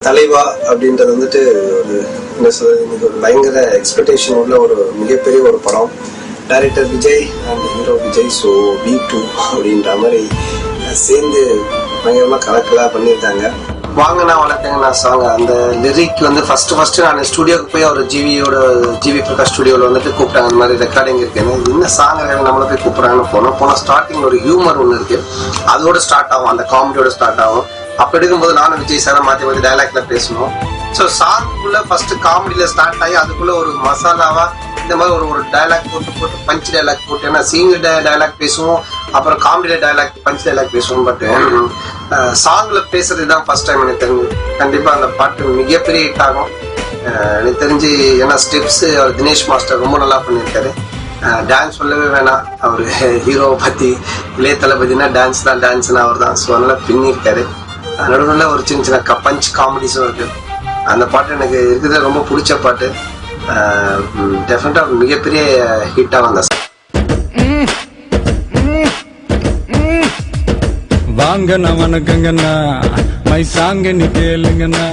தலைவா அப்படின்றது வந்துட்டு ஒரு என்ன சொல்றது, இன்னைக்கு ஒரு பயங்கர எக்ஸ்பெக்டேஷன் உள்ள ஒரு மிகப்பெரிய ஒரு படம். Director Vijay and hero Vijay. So V2 அப்படின்ற மாதிரி சேர்ந்து பயங்கரமா கலக்கலா பண்ணியிருக்காங்க. வாங்க நான் வளர்த்தேங்கண்ணா சாங் அந்த லிரிக் வந்து ஃபர்ஸ்ட் நான் ஸ்டுடியோக்கு போய் அவர் ஜிவி பிரகாஷ் ஸ்டுடியோவில் வந்துட்டு கூப்பிட்டாங்க. அந்த மாதிரி ரெக்கார்டிங் இருக்குன்னு இன்னும் சாங் நம்மளை போய் கூப்பிட்றாங்கன்னு போனால் ஸ்டார்டிங் ஒரு ஹியூமர் ஒன்று இருக்கு, அதோட ஸ்டார்ட் ஆகும், அந்த காமெடியோட ஸ்டார்ட் ஆகும். அப்போ எடுக்கும்போது நானும் விஜய் சாரை மாற்றி டைலாக்ல பேசணும். ஸோ சாங்குக்குள்ள ஃபர்ஸ்ட் காமெடியில ஸ்டார்ட் ஆகி அதுக்குள்ள ஒரு மசாலாவா இந்த மாதிரி ஒரு டைலாக் போட்டு பஞ்ச் டைலாக் போட்டு, ஏன்னா சீங்கிள் டைலாக் பேசுவோம், அப்புறம் காமெடியில டைலாக் பஞ்ச் டைலாக் பேசுவோம். பட் சாங்ல பேசுறது தான் ஃபர்ஸ்ட் டைம் எனக்கு தெரிஞ்சு. கண்டிப்பா அந்த பாட்டு மிகப்பெரிய ஹிட் ஆகும் எனக்கு தெரிஞ்சு. ஏன்னா ஸ்டெப்ஸ் அவர் தினேஷ் மாஸ்டர் ரொம்ப நல்லா பண்ணியிருக்காரு. டான்ஸ் சொல்லவே வேணாம், அவர் ஹீரோவை பத்தி இளைய தளபதினா டான்ஸ் தான், டான்ஸ்னா அவர் தான். ஸோ அதனால பின்னிருக்காரு. நடுவில் ஒரு சின்ன பஞ்ச் காமெடிஸும் இருக்கு. அந்த பாட்டு எனக்கு இருக்கிறது ரொம்ப பிடிச்ச பாட்டு. டெஃபினட்டா மிகப்பெரிய ஹிட்டா வந்த வாங்கண்ணா வணக்கங்கண்ணா மை சாங்க நீ கேளுங்கண்ணா.